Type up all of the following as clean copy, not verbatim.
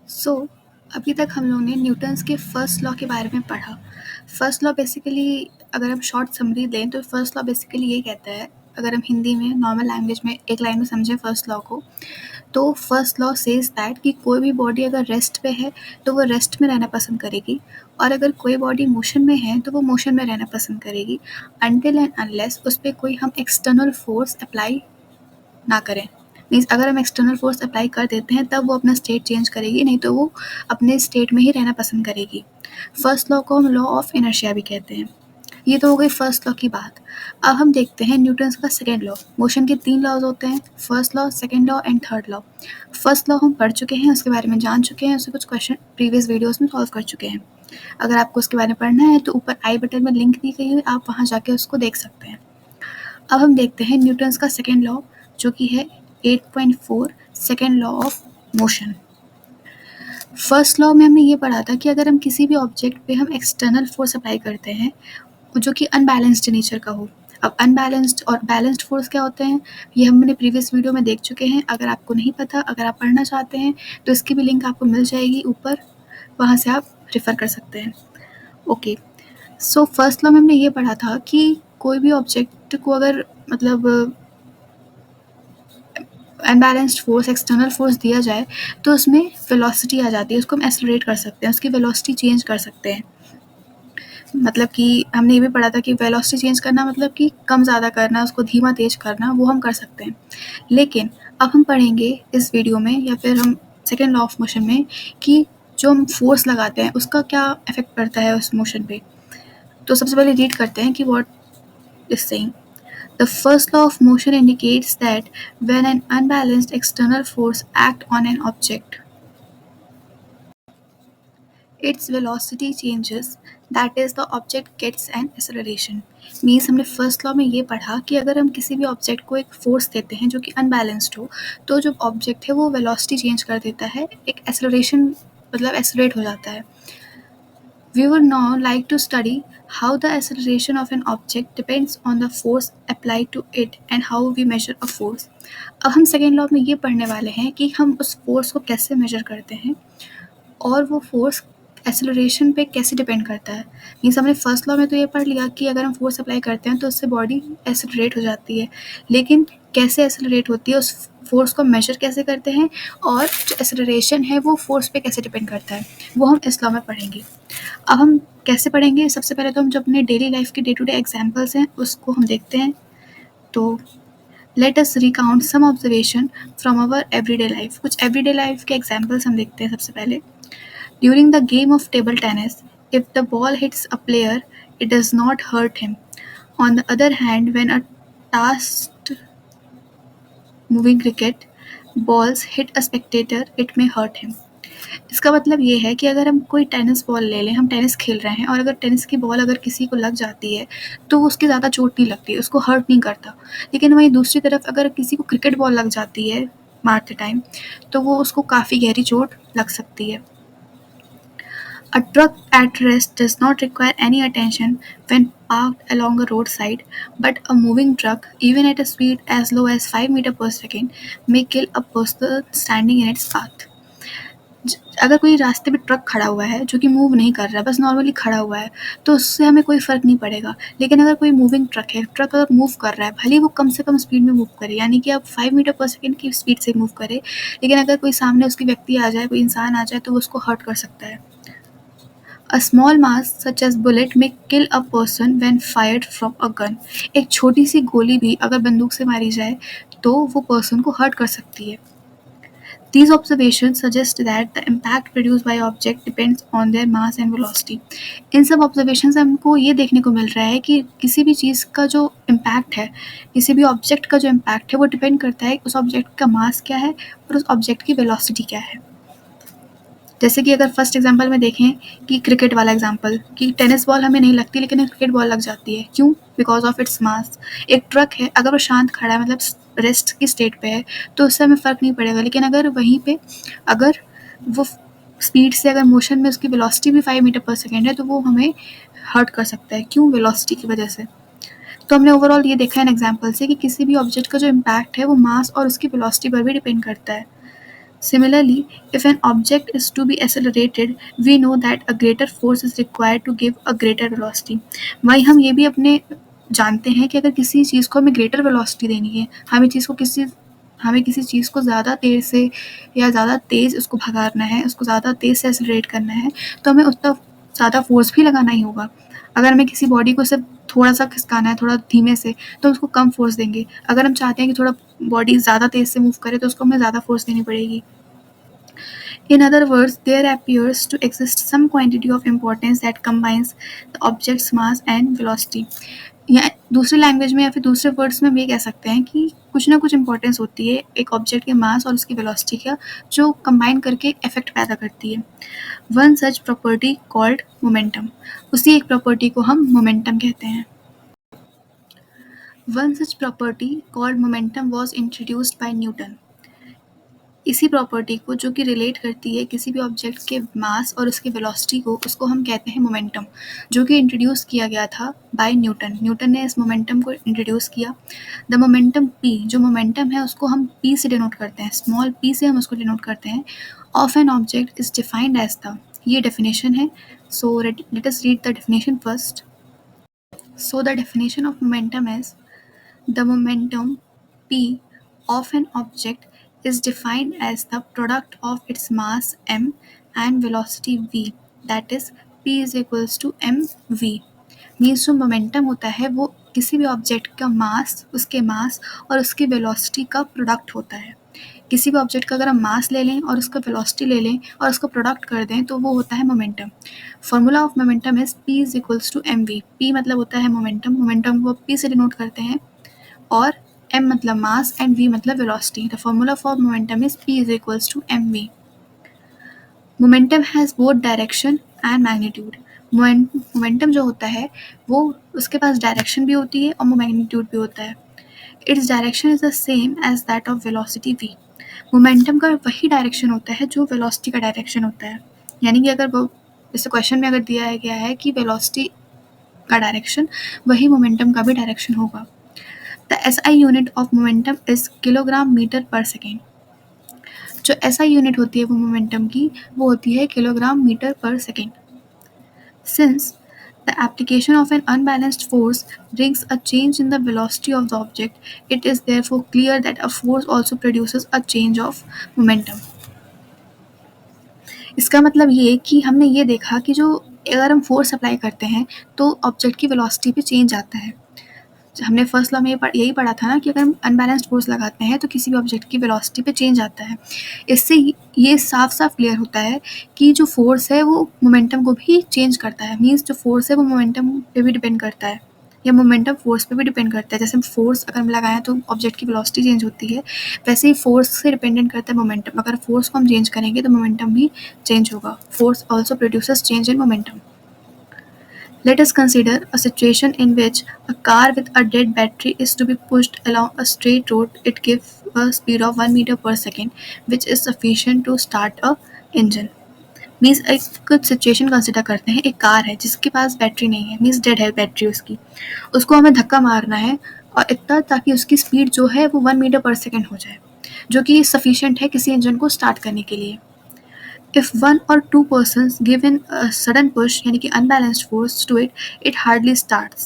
सो अभी तक हम लोग ने न्यूटन्स के फर्स्ट लॉ के बारे में पढ़ा। फर्स्ट लॉ बेसिकली अगर हम शॉर्ट समरी दें तो फर्स्ट लॉ बेसिकली ये कहता है, अगर हम हिंदी में नॉर्मल लैंग्वेज में एक लाइन में समझें फर्स्ट लॉ को, तो फर्स्ट लॉ सेज दैट कि कोई भी बॉडी अगर रेस्ट पे है तो वो रेस्ट में रहना पसंद करेगी, और अगर कोई बॉडी मोशन में है तो वो मोशन में रहना पसंद करेगी, अनटिल एंड अनलेस उस पर कोई हम एक्सटर्नल फोर्स अप्लाई ना करें। मीन्स अगर हम एक्सटर्नल फोर्स अप्लाई कर देते हैं तब वो अपना स्टेट चेंज करेगी, नहीं तो वो अपने स्टेट में ही रहना पसंद करेगी। फर्स्ट लॉ को हम लॉ ऑफ इनर्शिया भी कहते हैं। ये तो हो गई फर्स्ट लॉ की बात। अब हम देखते हैं न्यूटन्स का सेकेंड लॉ। मोशन के 3 लॉज होते हैं, first law, second law and third law. First law हम पढ़ चुके हैं, उसके बारे में जान चुके हैं, उससे कुछ क्वेश्चन प्रीवियस वीडियोस में सॉल्व कर चुके हैं। अगर आपको उसके बारे में पढ़ना है तो ऊपर आई बटन में लिंक दी गई है, आप वहाँ जाके उसको देख सकते हैं। अब हम देखते हैं न्यूटन्स का सेकेंड लॉ, जो कि है 8.4 second law of motion. First law में हमने ये पढ़ा था कि अगर हम किसी भी ऑब्जेक्ट पे हम एक्सटर्नल फोर्स अप्लाई करते हैं जो कि अनबैलेंस्ड नेचर का हो। अब अनबैलेंस्ड और बैलेंस्ड फोर्स क्या होते हैं, ये हमने प्रीवियस वीडियो में देख चुके हैं। अगर आपको नहीं पता, अगर आप पढ़ना चाहते हैं तो इसकी भी लिंक आपको मिल जाएगी ऊपर, वहाँ से आप रेफर कर सकते हैं। ओके, सो फर्स्ट लॉ में हमने ये पढ़ा था कि कोई भी ऑब्जेक्ट को अगर मतलब अनबैलेंस्ड फोर्स, एक्सटर्नल फोर्स दिया जाए तो उसमें वेलोसिटी आ जाती है, उसको हम एक्सेलरेट कर सकते हैं, उसकी वेलोसिटी चेंज कर सकते हैं। मतलब कि हमने ये भी पढ़ा था कि वेलोसिटी चेंज करना मतलब कि कम ज़्यादा करना, उसको धीमा तेज करना, वो हम कर सकते हैं। लेकिन अब हम पढ़ेंगे इस वीडियो में या फिर हम सेकेंड लॉ ऑफ मोशन में कि जो हम फोर्स लगाते हैं उसका क्या इफेक्ट पड़ता है उस मोशन पे। तो सबसे पहले रीड करते हैं कि what is saying. The first law of motion indicates that when an unbalanced external force acts on an object, its velocity changes, that is, the object gets an acceleration. Means हमने first law में ये पढ़ा कि अगर हम किसी भी object को एक फोर्स देते हैं जो कि अनबैलेंस्ड हो, तो जो ऑब्जेक्ट है वो वेलोसिटी चेंज कर देता है, एक एक्सेलरेशन मतलब एक्सेलरेट हो जाता है। We would now like to study how the acceleration of an object depends on the force applied to it and how we measure a force. अब हम सेकेंड लॉ में ये पढ़ने वाले हैं कि हम उस फोर्स को कैसे मेजर करते हैं और वो फोर्स एक्सेलरेशन पे कैसे डिपेंड करता है। मीन्स हमने फर्स्ट लॉ में तो ये पढ़ लिया कि अगर हम फोर्स अप्लाई करते हैं तो उससे बॉडी एक्सेलरेट हो जाती है, लेकिन कैसे एक्सेलरेट होती है, उस फोर्स को मेजर कैसे करते हैं, और जो एक्सेलरेशन है वो फोर्स पे कैसे डिपेंड करता है, वो हम इस लॉ में पढ़ेंगे। अब हम कैसे पढ़ेंगे, सबसे पहले तो हम जो अपने डेली लाइफ के डे टू डे एग्जाम्पल्स हैं उसको हम देखते हैं। तो let us recount some observation from our everyday life. कुछ एवरीडे लाइफ के एग्जाम्पल्स हम देखते हैं। सबसे पहले, during the game of table tennis, if the ball hits a player it does not hurt him. On the other hand, when a fast moving cricket balls hit a spectator it may hurt him. इसका मतलब ये है कि अगर हम कोई tennis ball ले लें, हम टेनिस खेल रहे हैं और अगर टेनिस की बॉल अगर किसी को लग जाती है तो उसकी ज़्यादा चोट नहीं लगती, उसको हर्ट नहीं करता। लेकिन वहीं दूसरी तरफ अगर किसी को क्रिकेट बॉल लग जाती है मारते टाइम, तो वो उसको काफ़ी गहरी चोट लग सकती है। A truck at rest does not require any attention when parked along a roadside, but a moving truck, even at a speed as low as 5 meters per second, may kill a person standing in its path. अगर कोई रास्ते पे truck खड़ा हुआ है जो कि move नहीं कर रहा है, बस नॉर्मली खड़ा हुआ है, तो उससे हमें कोई फ़र्क नहीं पड़ेगा। लेकिन अगर कोई मूविंग ट्रक है, ट्रक अगर मूव कर रहा है, भले ही वो कम से कम स्पीड में मूव करे, यानी कि अब 5 मीटर पर सेकंड की स्पीड से मूव करे, लेकिन अगर कोई सामने उसकी व्यक्ति आ जाए, कोई इंसान आ जाए, तो वो उसको हर्ट कर सकता है। A small mass such as bullet may kill a person when fired from a gun. एक छोटी सी गोली भी अगर बंदूक से मारी जाए तो वो पर्सन को हर्ट कर सकती है। These observations suggest that the impact produced by object depends on their mass and velocity. इन सब ऑब्जर्वेशन से हमको ये देखने को मिल रहा है कि किसी भी चीज़ का जो इम्पैक्ट है, किसी भी ऑब्जेक्ट का जो इम्पैक्ट है, वो डिपेंड करता है उस ऑब्जेक्ट का मास क्या है और उस ऑब्जेक्ट की वेलोसिटी क्या है। जैसे कि अगर फर्स्ट एग्जांपल में देखें कि क्रिकेट वाला एग्जांपल, कि टेनिस बॉल हमें नहीं लगती लेकिन क्रिकेट बॉल लग जाती है, क्यों? Because of its mass. एक ट्रक है, अगर वो शांत खड़ा है, मतलब रेस्ट की स्टेट पे है, तो उससे हमें फ़र्क नहीं पड़ेगा। लेकिन अगर वहीं पे अगर वो स्पीड से, अगर मोशन में उसकी वेलोसिटी भी 5 मीटर पर सेकेंड है, तो वो हमें हर्ट कर सकता है। क्यों? वेलोसिटी की वजह से। तो हमने ओवरऑल ये देखा है एग्जाम्पल से कि किसी भी ऑब्जेक्ट का जो इम्पैक्ट है वो मास और उसकी वेलोसिटी पर भी डिपेंड करता है। Similarly, if an object is to be accelerated, we know that a greater force is required to give a greater velocity. वहीं हम ये भी अपने जानते हैं कि अगर किसी चीज़ को हमें ग्रेटर वेलोसिटी देनी है, हमें किसी चीज़ को ज़्यादा देर से या ज़्यादा तेज़ उसको भगाना है, उसको ज़्यादा तेज़ से एक्सेलरेट करना है, तो हमें उतना ज़्यादा फोर्स भी लगाना ही होगा। अगर हमें किसी बॉडी को सिर्फ थोड़ा-सा खिसकाना है, थोड़ा धीमे से, तो उसको कम फोर्स देंगे। अगर हम चाहते हैं कि थोड़ा बॉडी ज़्यादा तेज़ से मूव करे, तो उसको हमें ज़्यादा फोर्स देनी पड़ेगी। In other words, there appears to exist some quantity of importance that combines the object's mass and velocity. या दूसरी लैंग्वेज में या फिर दूसरे वर्ड्स में हम ये कह सकते हैं कि कुछ ना कुछ इंपॉर्टेंस होती है एक ऑब्जेक्ट के मास और उसकी वेलोसिटी का, जो कंबाइन करके इफेक्ट पैदा करती है। One such property called momentum, उसी एक प्रॉपर्टी को हम मोमेंटम कहते हैं। One such property called momentum was introduced by Newton. इसी प्रॉपर्टी को, जो कि रिलेट करती है किसी भी ऑब्जेक्ट के मास और उसके वेलोसिटी को, उसको हम कहते हैं मोमेंटम, जो कि इंट्रोड्यूस किया गया था बाय न्यूटन। न्यूटन ने इस मोमेंटम को इंट्रोड्यूस किया। द मोमेंटम पी, जो मोमेंटम है उसको हम पी से डिनोट करते हैं, स्मॉल पी से हम उसको डिनोट करते हैं। Of an object is defined as the, ये डेफिनेशन है। So let us read the definition first. So the definition of momentum is the momentum p of an object is defined as the product of its mass m and velocity v, that is p is equals to mv। Means जो momentum होता है वो किसी भी object का मास, उसके मास और उसकी वेलोसिटी का प्रोडक्ट होता है। किसी भी ऑब्जेक्ट का अगर हम मास ले लें और उसका वेलोसिटी ले लें और उसको प्रोडक्ट कर दें, तो वो होता है momentum. Formula of momentum is p is equals to M V. P मतलब होता है मोमेंटम, मोमेंटम को p से डिनोट करते हैं, और m मतलब मास एंड v मतलब velocity. The formula for momentum is p is equals to mv। Momentum has both direction and magnitude. Momentum जो होता है वो, उसके पास डायरेक्शन भी होती है और मैग्नीट्यूड भी होता है। Its direction is the same as that of velocity v। Momentum का वही डायरेक्शन होता है जो वेलोसिटी का डायरेक्शन होता है। यानी कि अगर वो, जैसे क्वेश्चन में अगर दिया गया है कि वेलोसिटी का डायरेक्शन, वही मोमेंटम का भी डायरेक्शन होगा। The SI unit of momentum is kilogram metre per second. जो SI यूनिट होती है वो मोमेंटम की, वो होती है kilogram metre per second. Since the application of an unbalanced force brings a change in the velocity of the object, it is therefore clear that a force also produces a change of momentum। इसका मतलब ये कि हमने ये देखा कि जो, अगर हम फोर्स अप्लाई करते हैं तो ऑब्जेक्ट की वेलोसिटी पे चेंज आता है। हमने फर्स्ट लॉ में यही पढ़ा था ना कि अगर हम अनबैलेंस्ड फोर्स लगाते हैं तो किसी भी ऑब्जेक्ट की वेलोसिटी पे चेंज आता है। इससे ये साफ साफ क्लियर होता है कि जो फोर्स है वो मोमेंटम को भी चेंज करता है। मीन्स जो फोर्स है वो मोमेंटम पे भी डिपेंड करता है, या मोमेंटम फोर्स पे भी डिपेंड करता है। जैसे फोर्स अगर हम लगाएं तो ऑब्जेक्ट की वेलोसिटी चेंज होती है, वैसे ही फोर्स से डिपेंडेंट करता है मोमेंटम। अगर फोर्स को हम चेंज करेंगे तो मोमेंटम भी चेंज होगा। Force also produces change in momentum. Let us consider a situation in which a car with a dead battery is to be pushed along a straight road. It gives a speed of 1 meter per second, which is sufficient to start a engine. Means एक situation consider करते हैं, एक car है जिसके पास battery नहीं है, means dead है battery उसकी, उसको हमें धक्का मारना है और इतना ताकि उसकी स्पीड जो है वो 1 मीटर पर सेकेंड हो जाए, जो कि सफिशिएंट है किसी इंजन को स्टार्ट करने के लिए। If one or two persons given a sudden push, यानी कि unbalanced force to it, it hardly starts.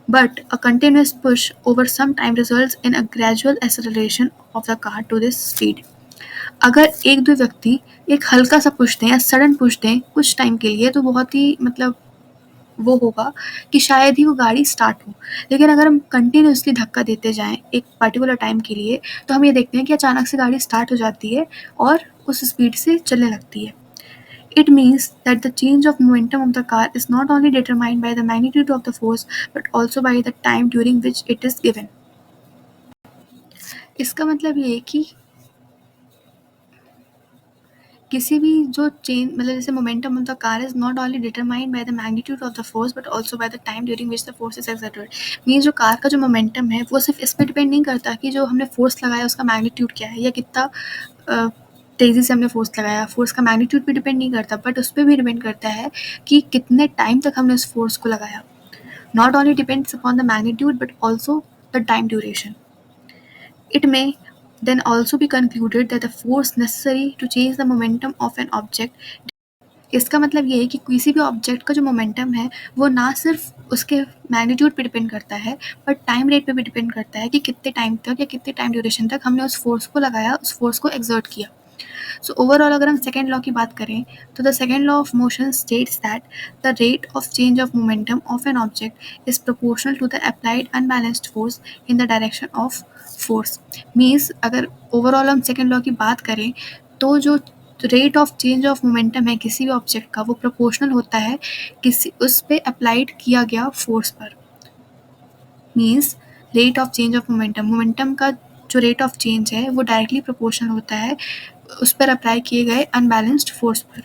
But a continuous push over some time results in a gradual acceleration of the car to this speed. अगर एक दो व्यक्ति एक हल्का सा push दें या सडन पुश दें कुछ टाइम के लिए, तो बहुत ही मतलब वो होगा कि शायद ही वो गाड़ी स्टार्ट हो। लेकिन अगर हम कंटिन्यूसली धक्का देते जाएं एक पर्टिकुलर टाइम के लिए, तो हम ये देखते हैं कि अचानक से गाड़ी स्टार्ट हो जाती है और उस स्पीड से चलने लगती है। It means that the change of momentum of the car is not only determined by the magnitude of the force but also by the time during which it is given। इसका मतलब ये है कि किसी भी जो चेंज, मतलब जैसे momentum of the car is not only determined by the magnitude of the force but also by the time during which the force is exerted. Means जो कार का जो मोमेंटम है वो सिर्फ इस पर डिपेंड नहीं करता कि जो हमने फोर्स लगाया उसका मैग्नीट्यूड क्या है या कितना तेज़ी से हमने फोर्स लगाया। फोर्स का मैग्नीट्यूड भी डिपेंड नहीं करता, बट उस पर भी डिपेंड करता है कि कितने टाइम तक हमने उस फोर्स को लगाया। Not only depends upon the magnitude but also the time duration. It may then also be concluded that the force necessary to change the momentum of an object, इसका मतलब ये है कि किसी भी ऑब्जेक्ट का जो मोमेंटम है वो ना सिर्फ उसके मैग्नीट्यूड पे डिपेंड करता है बट टाइम रेट पे भी डिपेंड करता है कि कितने टाइम तक या कितने टाइम ड्यूरेशन तक हमने उस फोर्स को लगाया, उस फोर्स को एक्सर्ट किया। सो ओवरऑल अगर हम सेकेंड लॉ की बात करें तो the second law of motion states that the rate of change of momentum of an object is proportional to the applied unbalanced force in the direction of force. Means अगर overall हम second law की बात करें तो जो rate of change of momentum है किसी भी ऑब्जेक्ट का वो प्रोपोर्शनल होता है किसी उस पे अप्लाइड किया गया फोर्स पर। Means rate of change of momentum, momentum का जो रेट ऑफ चेंज है वो डायरेक्टली प्रोपोर्शनल होता है उस पर अप्लाई किए गए अनबैलेंस्ड फोर्स पर।